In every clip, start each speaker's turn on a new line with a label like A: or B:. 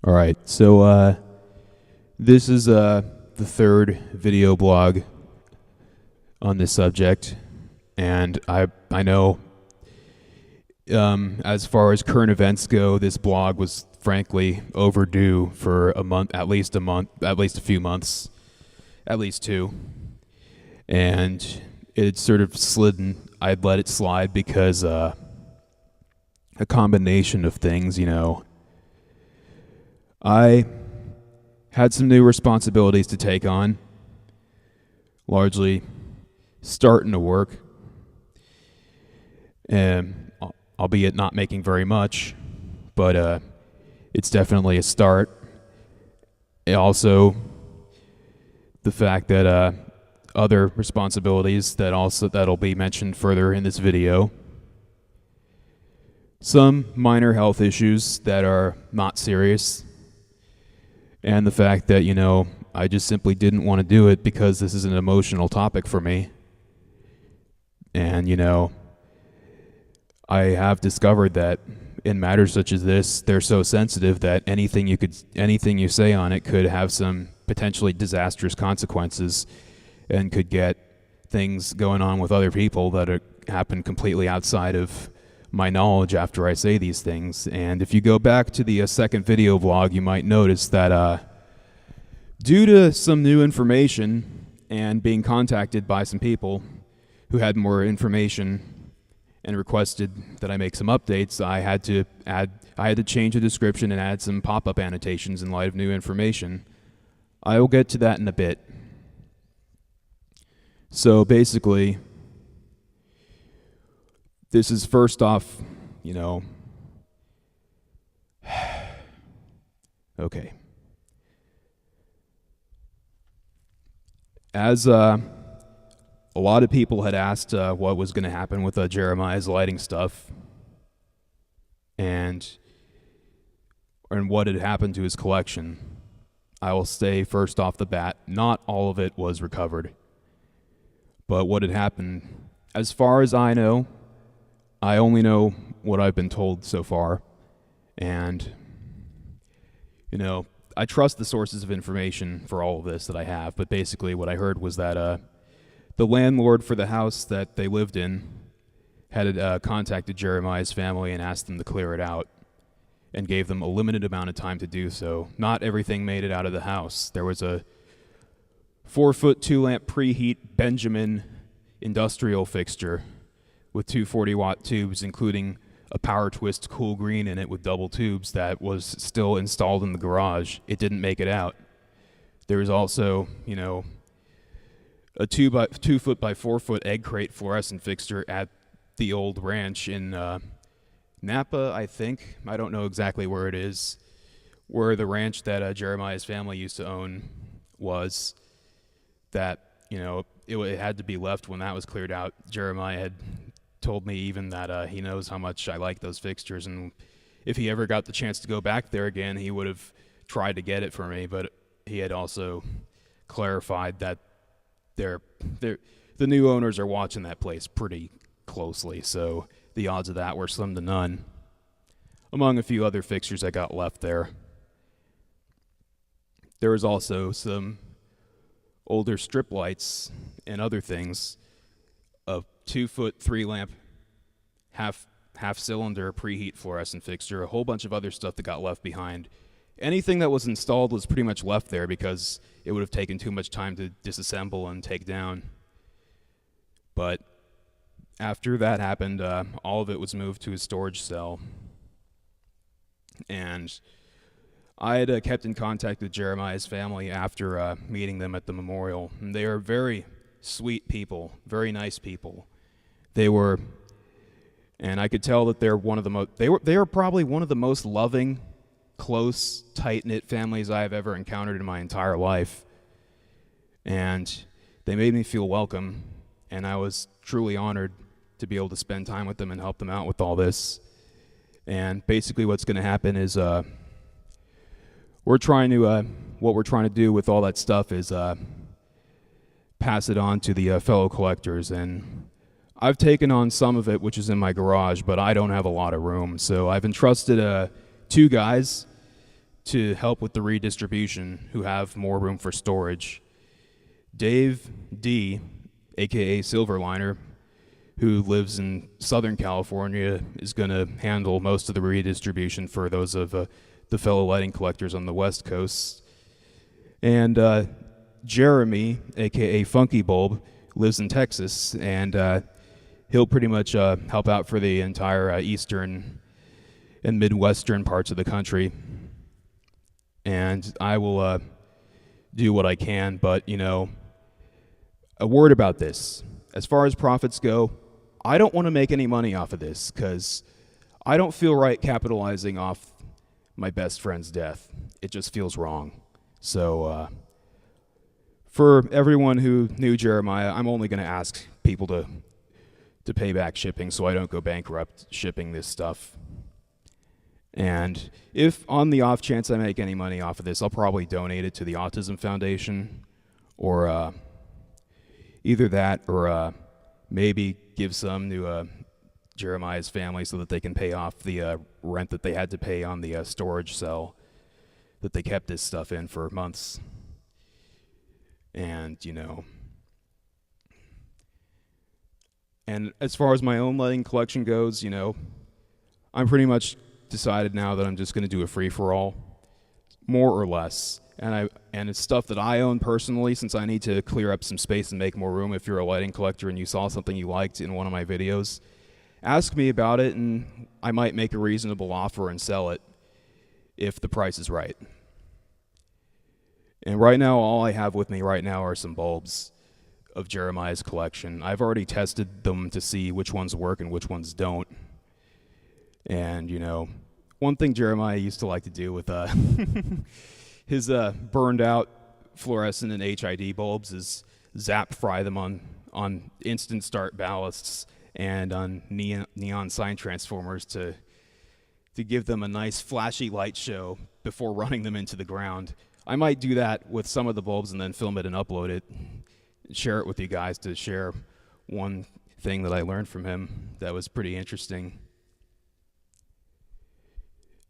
A: All right, so this is the third video blog on this subject, and I know as far as current events go, this blog was frankly overdue for a month, at least a few months, at least two, and it sort of slid and I'd let it slide because a combination of things, I had some new responsibilities to take on, largely starting to work, and albeit not making very much, but it's definitely a start. And also, the fact that other responsibilities that'll be mentioned further in this video. Some minor health issues that are not serious. And the fact that, I just simply didn't want to do it because this is an emotional topic for me. And, I have discovered that in matters such as this, they're so sensitive that anything you say on it could have some potentially disastrous consequences and could get things going on with other people that happen completely outside of my knowledge after I say these things. And if you go back to the second video vlog, you might notice that due to some new information and being contacted by some people who had more information and requested that I make some updates, I had to change the description and add some pop-up annotations in light of new information. I will get to that in a bit. So basically, this is first off, okay. As a lot of people had asked what was going to happen with Jeremiah's lighting stuff and what had happened to his collection, I will say first off the bat, not all of it was recovered. But what had happened, as far as I know, I only know what I've been told so far. And, I trust the sources of information for all of this that I have. But basically what I heard was that the landlord for the house that they lived in had contacted Jeremiah's family and asked them to clear it out and gave them a limited amount of time to do so. Not everything made it out of the house. There was a 4-foot 2-lamp preheat Benjamin industrial fixture with two 40-watt tubes, including a power twist cool green in it with double tubes that was still installed in the garage. It didn't make it out. There was also, a 2-foot by 4-foot egg crate fluorescent fixture at the old ranch in Napa, I think. I don't know exactly where it is, where the ranch that Jeremiah's family used to own was. That, it had to be left when that was cleared out. Jeremiah had told me even that he knows how much I like those fixtures, and if he ever got the chance to go back there again, he would have tried to get it for me, but he had also clarified that the new owners are watching that place pretty closely, so the odds of that were slim to none, among a few other fixtures that got left there. There was also some older strip lights and other things, a 2-foot 3-lamp half cylinder preheat fluorescent fixture, a whole bunch of other stuff that got left behind. Anything that was installed was pretty much left there because it would have taken too much time to disassemble and take down. But after that happened, all of it was moved to a storage cell. And I had kept in contact with Jeremiah's family after meeting them at the memorial. And they are very sweet people, very nice people. They were, and I could tell that they're one of the most, they are probably one of the most loving, close, tight-knit families I have ever encountered in my entire life. And they made me feel welcome, and I was truly honored to be able to spend time with them and help them out with all this. And basically what's going to happen is what we're trying to do with all that stuff is pass it on to the fellow collectors. And I've taken on some of it, which is in my garage, but I don't have a lot of room. So I've entrusted 2 guys to help with the redistribution who have more room for storage. Dave D, aka Silverliner, who lives in Southern California, is going to handle most of the redistribution for those of the fellow lighting collectors on the West Coast. And Jeremy, aka Funky Bulb, lives in Texas, and he'll pretty much help out for the entire eastern and midwestern parts of the country. And I will do what I can, but, a word about this. As far as profits go, I don't want to make any money off of this, because I don't feel right capitalizing off my best friend's death. It just feels wrong. So, for everyone who knew Jeremiah, I'm only going to ask people to pay back shipping so I don't go bankrupt shipping this stuff. And if on the off chance I make any money off of this, I'll probably donate it to the Autism Foundation, or either that, or maybe give some to Jeremiah's family so that they can pay off the rent that they had to pay on the storage cell that they kept this stuff in for months. And, and as far as my own lighting collection goes, I'm pretty much decided now that I'm just going to do a free-for-all, more or less. And it's stuff that I own personally, since I need to clear up some space and make more room. If you're a lighting collector and you saw something you liked in one of my videos, ask me about it, and I might make a reasonable offer and sell it if the price is right. And right now, all I have with me right now are some bulbs of Jeremiah's collection. I've already tested them to see which ones work and which ones don't. And, one thing Jeremiah used to like to do with his burned out fluorescent and HID bulbs is zap fry them on instant start ballasts and on neon sign transformers to give them a nice flashy light show before running them into the ground. I might do that with some of the bulbs and then film it and upload it, share it with you guys to share one thing that I learned from him that was pretty interesting.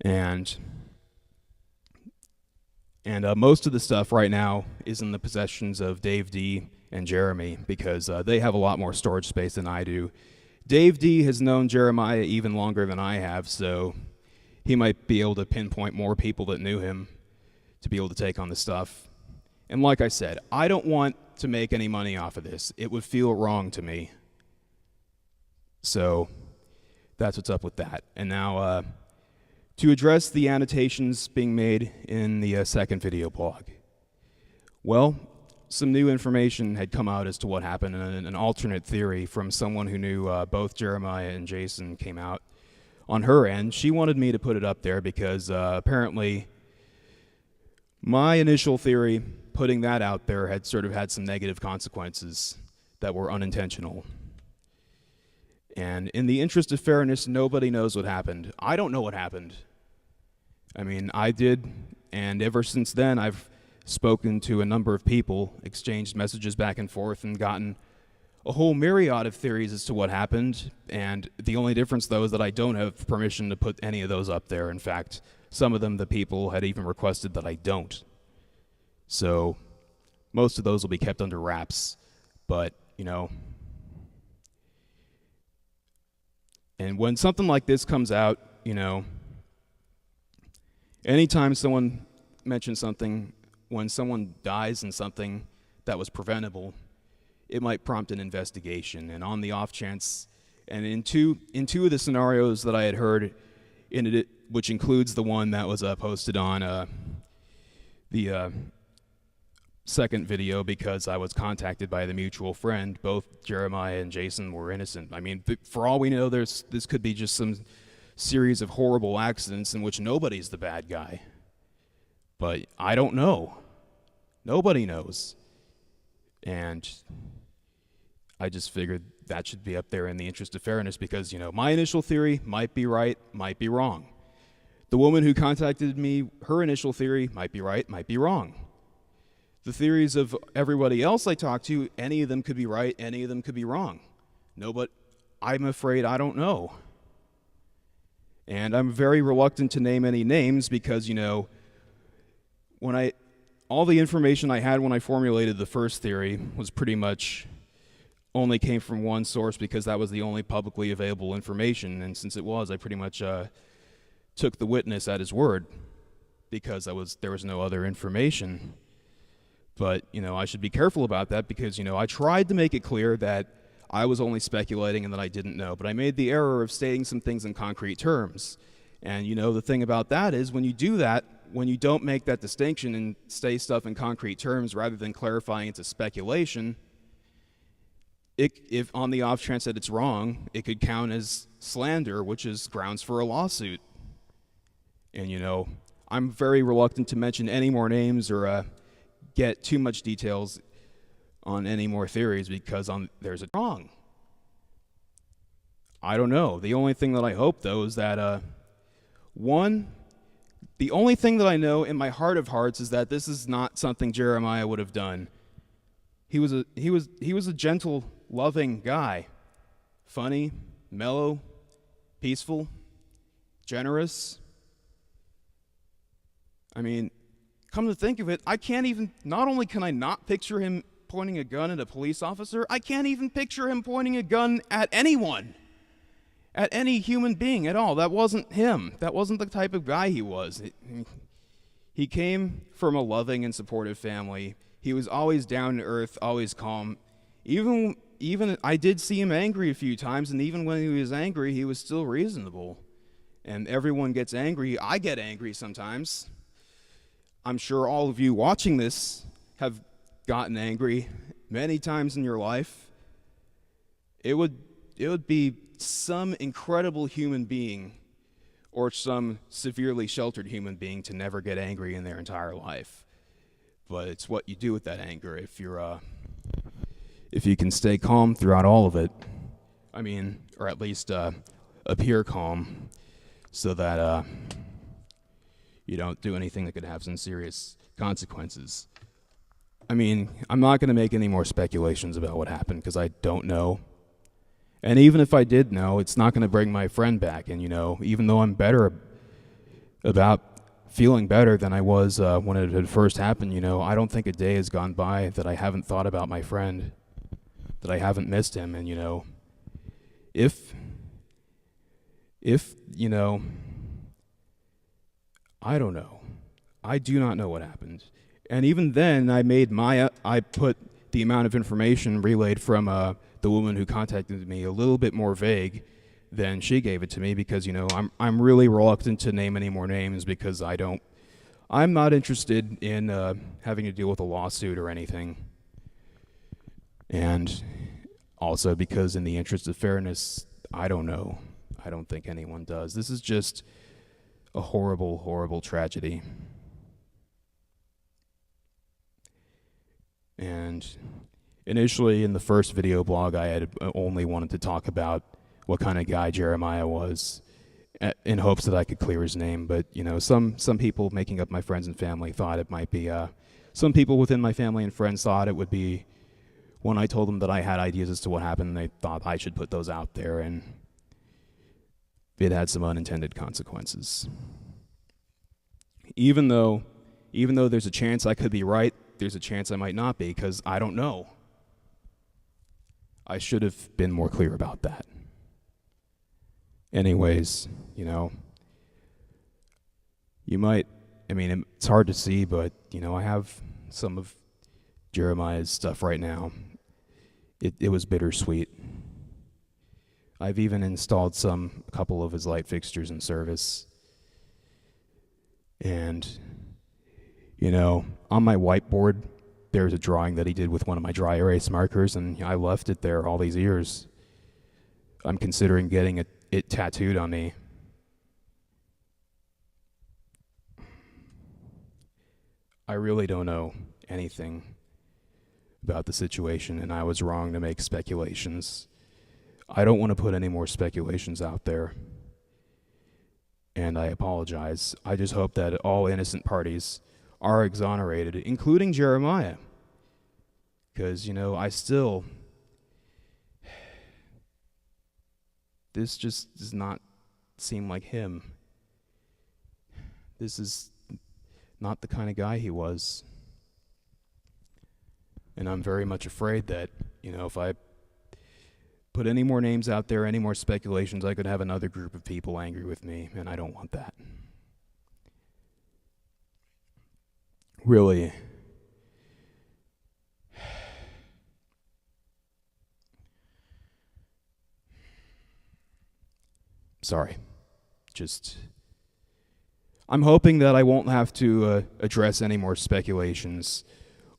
A: And most of the stuff right now is in the possessions of Dave D and Jeremy, because they have a lot more storage space than I do. Dave D has known Jeremiah even longer than I have, so he might be able to pinpoint more people that knew him to be able to take on the stuff. And like I said, I don't want to make any money off of this. It would feel wrong to me. So that's what's up with that. And now, to address the annotations being made in the second video blog. Well, some new information had come out as to what happened, and an alternate theory from someone who knew both Jeremiah and Jason came out on her end. She wanted me to put it up there because apparently my initial theory, putting that out there, had sort of had some negative consequences that were unintentional. And in the interest of fairness, nobody knows what happened. I don't know what happened. I mean, I did, and ever since then, I've spoken to a number of people, exchanged messages back and forth, and gotten a whole myriad of theories as to what happened. And the only difference, though, is that I don't have permission to put any of those up there. In fact, some of them, the people had even requested that I don't. So most of those will be kept under wraps. But, and when something like this comes out, anytime someone mentions something, when someone dies in something that was preventable, it might prompt an investigation. And on the off chance, and in two of the scenarios that I had heard in it, which includes the one that was posted on the second video, because I was contacted by the mutual friend, both Jeremiah and Jason were innocent. I mean, for all we know, this could be just some series of horrible accidents in which nobody's the bad guy. But I don't know. Nobody knows. And I just figured that should be up there in the interest of fairness, because, my initial theory might be right, might be wrong. The woman who contacted me, her initial theory might be right, might be wrong. The theories of everybody else I talked to, any of them could be right, any of them could be wrong. No, but I'm afraid I don't know. And I'm very reluctant to name any names because, when I all the information I had when I formulated the first theory was pretty much only came from one source because that was the only publicly available information, and since it was, I pretty much took the witness at his word because there was no other information. But, I should be careful about that because, I tried to make it clear that I was only speculating and that I didn't know, but I made the error of stating some things in concrete terms. And, the thing about that is when you do that, when you don't make that distinction and say stuff in concrete terms rather than clarifying into speculation, if on the off chance that it's wrong, it could count as slander, which is grounds for a lawsuit. And, I'm very reluctant to mention any more names or get too much details on any more theories because there's a wrong. I don't know. The only thing that I hope, though, is that the only thing that I know in my heart of hearts is that this is not something Jeremiah would have done. He was a gentle, loving guy, funny, mellow, peaceful, generous. I mean, come to think of it, not only can I not picture him pointing a gun at a police officer, I can't even picture him pointing a gun at anyone, at any human being at all. That wasn't him. That wasn't the type of guy he was. He came from a loving and supportive family. He was always down to earth, always calm. Even I did see him angry a few times, and even when he was angry, he was still reasonable. And everyone gets angry. I get angry sometimes. I'm sure all of you watching this have gotten angry many times in your life. It would be some incredible human being or some severely sheltered human being to never get angry in their entire life. But it's what you do with that anger if you can stay calm throughout all of it. I mean, or at least appear calm so that you don't do anything that could have some serious consequences. I mean, I'm not going to make any more speculations about what happened because I don't know. And even if I did know, it's not going to bring my friend back. And, even though I'm feeling better than I was when it had first happened, I don't think a day has gone by that I haven't thought about my friend, that I haven't missed him. And, if I don't know. I do not know what happened. And even then, I put the amount of information relayed from the woman who contacted me a little bit more vague than she gave it to me because, I'm really reluctant to name any more names because I'm not interested in having to deal with a lawsuit or anything. And also because in the interest of fairness, I don't know. I don't think anyone does. This is just a horrible, horrible tragedy. And initially in the first video blog, I had only wanted to talk about what kind of guy Jeremiah was in hopes that I could clear his name. But, some people making up my friends and family thought it might be, some people within my family and friends thought it would be when I told them that I had ideas as to what happened, they thought I should put those out there, and it had some unintended consequences. Even though there's a chance I could be right, there's a chance I might not be, because I don't know. I should have been more clear about that. Anyways, it's hard to see, but, I have some of Jeremiah's stuff right now. It was bittersweet. I've even installed a couple of his light fixtures in service. And, on my whiteboard, there's a drawing that he did with one of my dry erase markers, and I left it there all these years. I'm considering getting it tattooed on me. I really don't know anything about the situation, and I was wrong to make speculations. I don't want to put any more speculations out there, and I apologize. I just hope that all innocent parties are exonerated, including Jeremiah, because, this just does not seem like him. This is not the kind of guy he was. And I'm very much afraid that, if I put any more names out there, any more speculations, I could have another group of people angry with me, and I don't want that. Really. Sorry. I'm hoping that I won't have to address any more speculations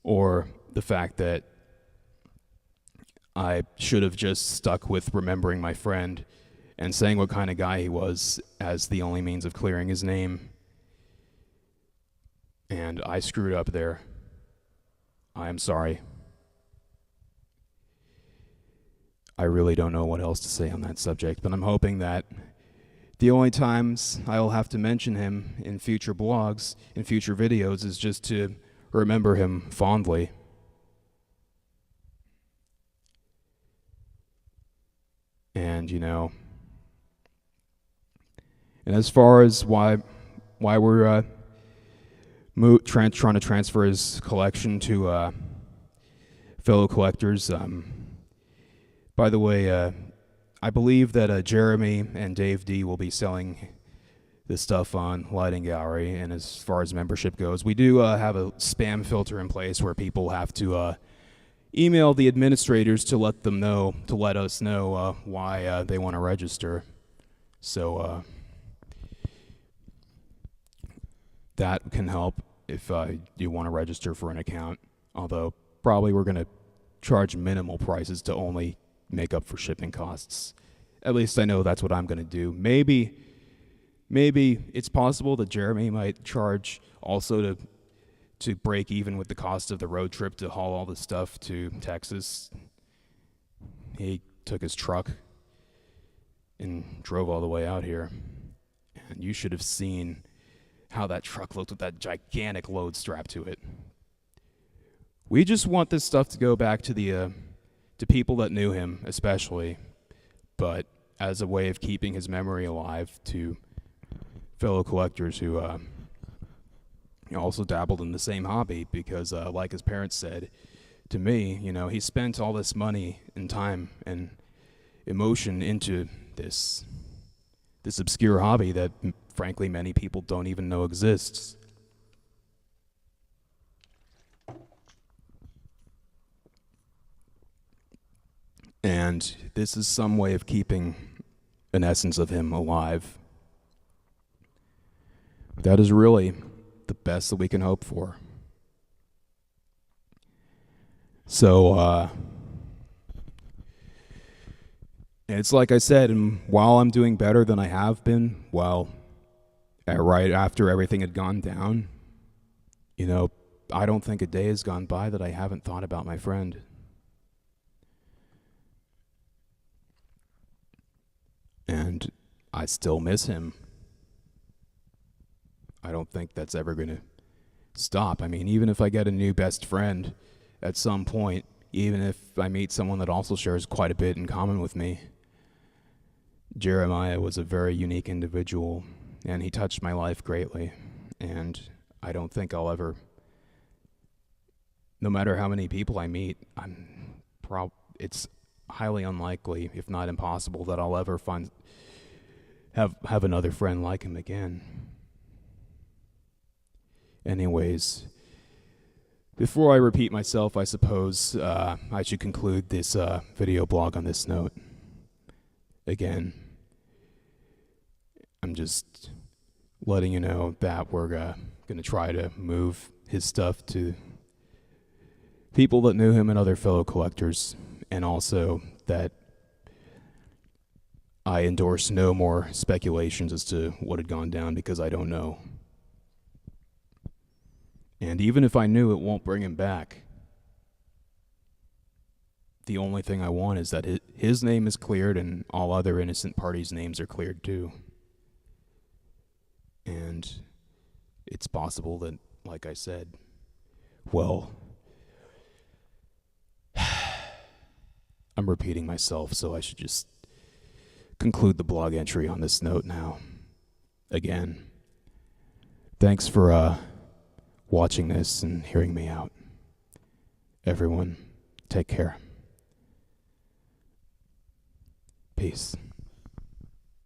A: or the fact that I should have just stuck with remembering my friend and saying what kind of guy he was as the only means of clearing his name. And I screwed up there. I am sorry. I really don't know what else to say on that subject, but I'm hoping that the only times I will have to mention him in future blogs, in future videos, is just to remember him fondly. And, and as far as why we're trying to transfer his collection to fellow collectors, by the way, I believe that Jeremy and Dave D will be selling this stuff on Lighting Gallery, and as far as membership goes, we do have a spam filter in place where people have to email the administrators to let us know why they want to register. So that can help if you want to register for an account, although probably we're going to charge minimal prices to only make up for shipping costs. At least I know that's what I'm going to do. Maybe it's possible that Jeremy might charge also to break even with the cost of the road trip to haul all the stuff to Texas. He took his truck and drove all the way out here. And you should have seen how that truck looked with that gigantic load strapped to it. We just want this stuff to go back to to people that knew him, especially, but as a way of keeping his memory alive to fellow collectors who also dabbled in the same hobby, because like his parents said to me, he spent all this money and time and emotion into this obscure hobby that frankly many people don't even know exists. And this is some way of keeping an essence of him alive. That is really the best that we can hope for. So, it's like I said, and while I'm doing better than I have been, right after everything had gone down, I don't think a day has gone by that I haven't thought about my friend. And I still miss him. I don't think that's ever going to stop. I mean, even if I get a new best friend at some point, even if I meet someone that also shares quite a bit in common with me, Jeremiah was a very unique individual, and he touched my life greatly. And I don't think I'll ever, no matter how many people I meet, it's highly unlikely, if not impossible, that I'll ever have another friend like him again. Anyways, before I repeat myself, I suppose I should conclude this video blog on this note. Again, I'm just letting you know that we're going to try to move his stuff to people that knew him and other fellow collectors, and also that I endorse no more speculations as to what had gone down, because I don't know. And even if I knew, it won't bring him back. The only thing I want is that his name is cleared and all other innocent parties' names are cleared too. And it's possible that, like I said, I'm repeating myself, so I should just conclude the blog entry on this note now. Again, thanks for watching this and hearing me out. Everyone, take care. Peace.